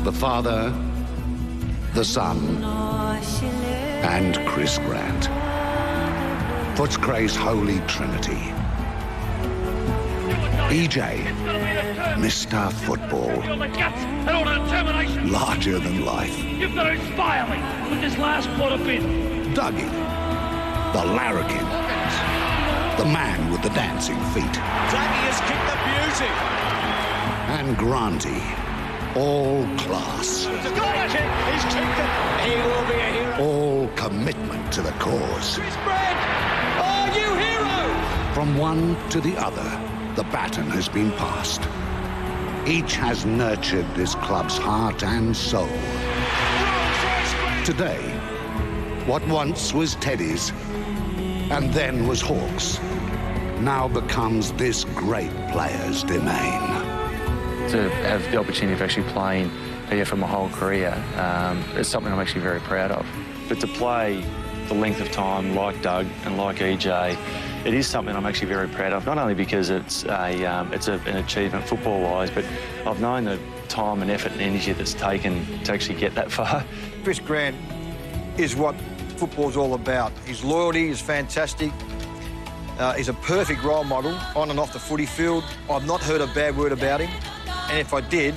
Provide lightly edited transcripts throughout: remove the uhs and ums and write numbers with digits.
The Father, the Son, and Chris Grant. Footscray's Holy Trinity. EJ, Mr. Football. Larger than life. You've got to inspire me with this last quarter bit. Dougie, the larrikin. The man with the dancing feet. Dougie has kicked the beauty. And Granty, all class. He's kicked it. He will be a hero. All commitment to the cause. Chris Grant, are you hero? From one to the other, the baton has been passed. Each has nurtured this club's heart and soul. Today, what once was Teddy's and then was Hawks now becomes this great player's domain. To have the opportunity of actually playing here for my whole career is something I'm actually very proud of. But to play the length of time like Doug and like EJ, it is something I'm actually very proud of, not only because it's an achievement football-wise, but I've known the time and effort and energy that's taken to actually get that far. Chris Grant is what football's all about. His loyalty is fantastic. He's a perfect role model on and off the footy field. I've not heard a bad word about him, and if I did,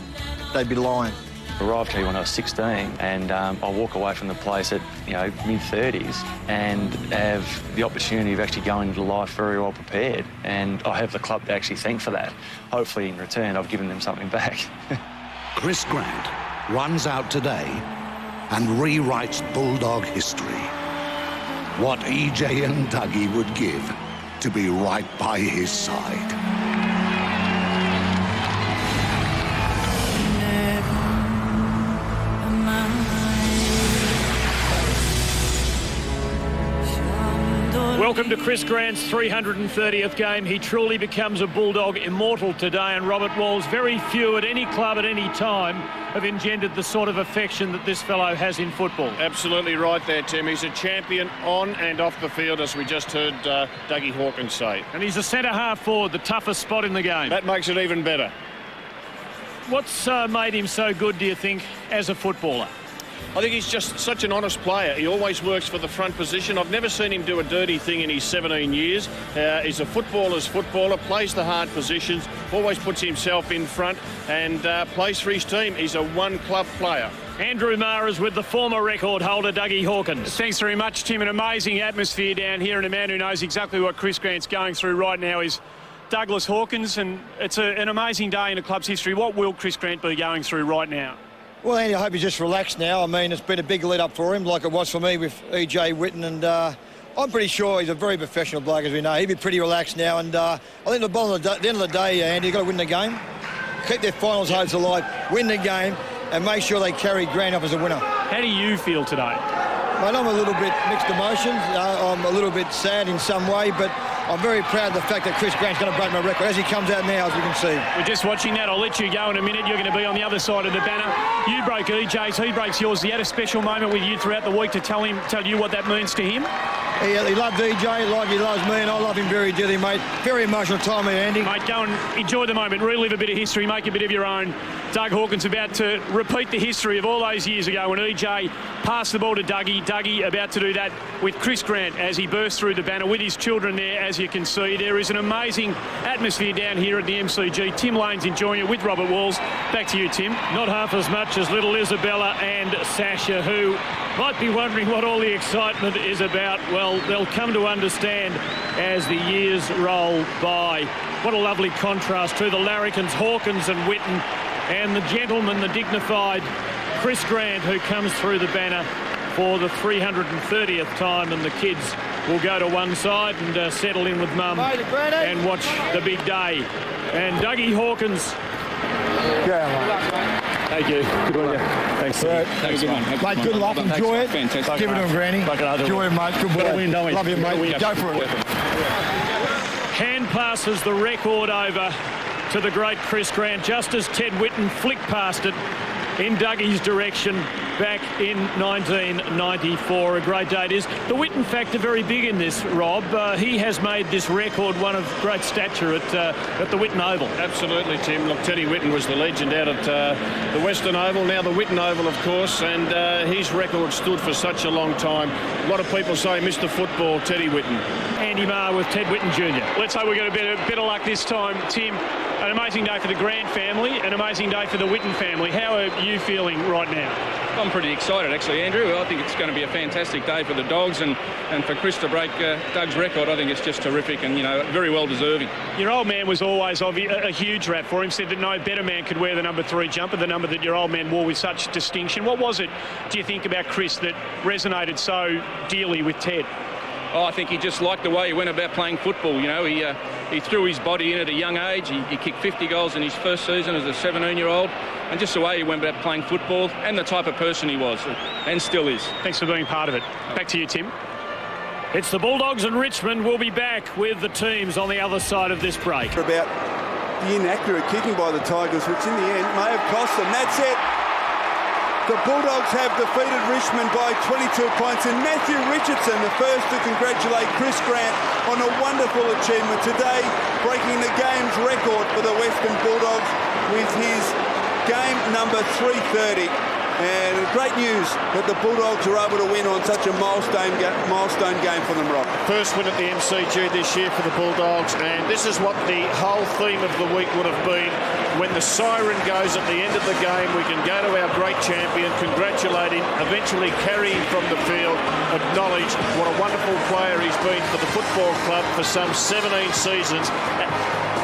they'd be lying. I arrived here when I was 16, and I walk away from the place at mid-30s and have the opportunity of actually going into life very well prepared, and I have the club to actually thank for that. Hopefully in return I've given them something back. Chris Grant runs out today and rewrites Bulldog history. What EJ and Dougie would give to be right by his side. Welcome to Chris Grant's 330th game. He truly becomes a Bulldog immortal today, and Robert Walls, very few at any club at any time have engendered the sort of affection that this fellow has in football. Absolutely right there, Tim. He's a champion on and off the field, as we just heard Dougie Hawkins say. And he's a centre-half forward, the toughest spot in the game. That makes it even better. What's made him so good, do you think, as a footballer? I think he's just such an honest player. He always works for the front position. I've never seen him do a dirty thing in his 17 years. He's a footballer's footballer, plays the hard positions, always puts himself in front and plays for his team. He's a one-club player. Andrew Maher is with the former record holder, Dougie Hawkins. Thanks very much, Tim. An amazing atmosphere down here, and a man who knows exactly what Chris Grant's going through right now is Douglas Hawkins, and it's an amazing day in the club's history. What will Chris Grant be going through right now? Well, Andy, I hope he's just relaxed now. I mean, it's been a big lead-up for him, like it was for me with EJ Witten, and I'm pretty sure he's a very professional bloke, as we know. He'd be pretty relaxed now, and I think at the end of the day, Andy, you've got to win the game, keep their finals hopes alive, win the game, and make sure they carry Grant off as a winner. How do you feel today? Mate, I'm a little bit mixed emotions. I'm a little bit sad in some way, but I'm very proud of the fact that Chris Grant's going to break my record as he comes out now, as we can see. We're just watching that. I'll let you go in a minute. You're going to be on the other side of the banner. You broke EJ's, he breaks yours. He had a special moment with you throughout the week to tell you what that means to him. He loved EJ like he loves me, and I love him very dearly, mate. Very emotional time here, Andy. Mate, go and enjoy the moment. Relive a bit of history, make a bit of your own. Doug Hawkins about to repeat the history of all those years ago when EJ passed the ball to Dougie. Dougie about to do that with Chris Grant as he bursts through the banner with his children there, as you can see. There is an amazing atmosphere down here at the MCG. Tim Lane's enjoying it with Robert Walls. Back to you, Tim. Not half as much as little Isabella and Sasha, who might be wondering what all the excitement is about. Well, they'll come to understand as the years roll by. What a lovely contrast to the larrikins, Hawkins and Witten, and the gentleman, the dignified Chris Grant, who comes through the banner for the 330th time, and the kids will go to one side and settle in with mum and watch the big day. And Dougie Hawkins. Thank you. Good on you. Thanks. Thanks, mate. Good luck. Enjoy it. Fantastic. Give it to him, Granny. Enjoy it, mate. Good boy. Love you, mate. Go for it. Hand passes the record over to the great Chris Grant, just as Ted Witten flicked past it in Dougie's direction back in 1994. A great day it is. The Whitten factor very big in this, Rob. He has made this record one of great stature at the Whitten Oval. Absolutely, Tim. Look, Teddy Whitten was the legend out at the Western Oval, now the Whitten Oval, of course, and his record stood for such a long time. A lot of people say Mr. Football, Teddy Whitten. Andy Marr with Ted Whitten Jr. Let's hope we get a bit of luck this time, Tim. An amazing day for the Grant family, an amazing day for the Whitten family. How are you feeling right now? I'm pretty excited, actually, Andrew. I think it's going to be a fantastic day for the Dogs, and for Chris to break Doug's record, I think it's just terrific and, very well deserving. Your old man was always a huge rap for him, said that no better man could wear the number 3 jumper, the number that your old man wore with such distinction. What was it, do you think, about Chris that resonated so dearly with Ted? Oh, I think he just liked the way he went about playing football. He threw his body in at a young age. He kicked 50 goals in his first season as a 17-year-old. And just the way he went about playing football and the type of person he was, and still is. Thanks for being part of it. Back to you, Tim. It's the Bulldogs and Richmond. We'll be back with the teams on the other side of this break. About the inaccurate kicking by the Tigers, which in the end may have cost them. That's it. The Bulldogs have defeated Richmond by 22 points, and Matthew Richardson, the first to congratulate Chris Grant on a wonderful achievement today, breaking the game's record for the Western Bulldogs with his game number 330. And great news that the Bulldogs are able to win on such a milestone game for them, Rob. First win at the MCG this year for the Bulldogs, and this is what the whole theme of the week would have been. When the siren goes at the end of the game, we can go to our great champion, congratulate him, eventually carry him from the field, acknowledge what a wonderful player he's been for the football club for some 17 seasons.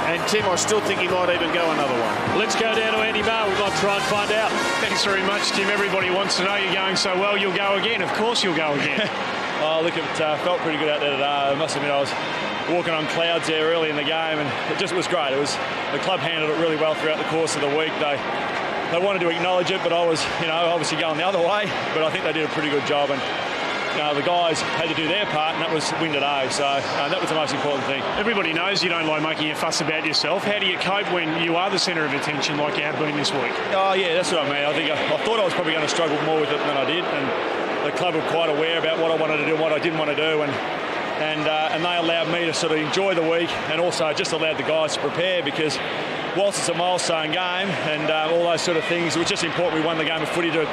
And Tim, I still think he might even go another one. Let's go down to Andy Marr. We'd like to try and find out. Thanks very much, Tim. Everybody wants to know you're going so well. You'll go again. Of course you'll go again. Look, it felt pretty good out there today. I must admit I was walking on clouds there early in the game, and it just was great. The club handled it really well throughout the course of the week. They wanted to acknowledge it, but I was, obviously going the other way. But I think they did a pretty good job, and the guys had to do their part, and that was win today. So that was the most important thing. Everybody knows you don't like making a fuss about yourself. How do you cope when you are the centre of attention like you have been this week? Oh, yeah, that's what I mean. I thought I was probably going to struggle more with it than I did, and the club were quite aware about what I wanted to do and what I didn't want to do, and they allowed me to sort of enjoy the week, and also just allowed the guys to prepare, because whilst it's a milestone game and all those sort of things, it was just important we won the game of footy to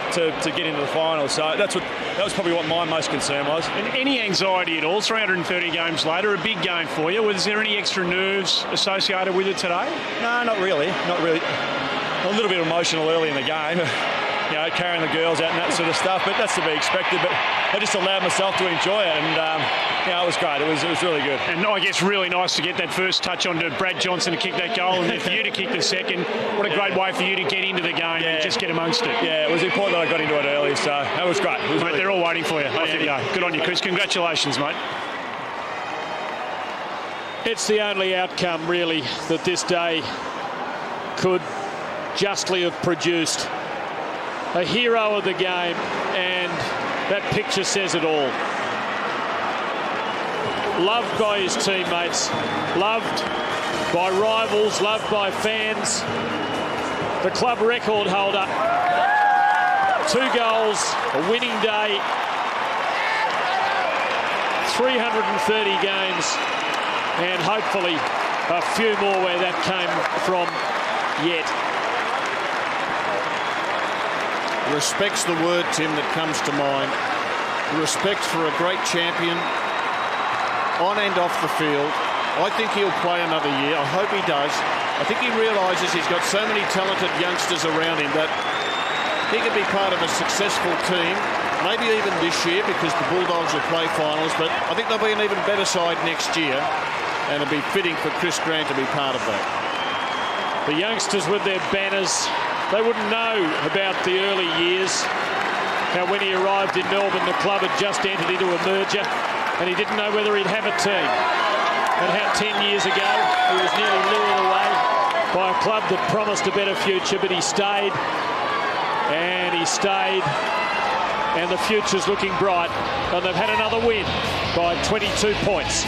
get into the finals. So that was probably what my most concern was. And any anxiety at all? 330 games later, a big game for you. Was there any extra nerves associated with it today? No, not really. Not really. A little bit emotional early in the game, carrying the girls out and that sort of stuff, but that's to be expected. But I just allowed myself to enjoy it, and it was great. It was really good. And I guess really nice to get that first touch on to Brad Johnson to kick that goal, and then for you to kick the second. What a great way for you to get into the game and just get amongst it. Yeah, it was important that I got into it early, so that was great. Mate, really they're all waiting for you. Off you go. Good on you, Chris. Congratulations, mate. It's the only outcome, really, that this day could justly have produced. A hero of the game, and that picture says it all. Loved by his teammates, loved by rivals, loved by fans. The club record holder. 2 goals, a winning day. 330 games, and hopefully a few more where that came from yet. Respect's the word, Tim, that comes to mind. Respect for a great champion on and off the field. I think he'll play another year. I hope he does. I think he realises he's got so many talented youngsters around him that he could be part of a successful team, maybe even this year, because the Bulldogs will play finals, but I think they'll be an even better side next year, and it'll be fitting for Chris Grant to be part of that. The youngsters with their banners, they wouldn't know about the early years, how when he arrived in Melbourne, the club had just entered into a merger and he didn't know whether he'd have a team. And how 10 years ago he was nearly lured away by a club that promised a better future, but he stayed, and the future's looking bright, and they've had another win by 22 points.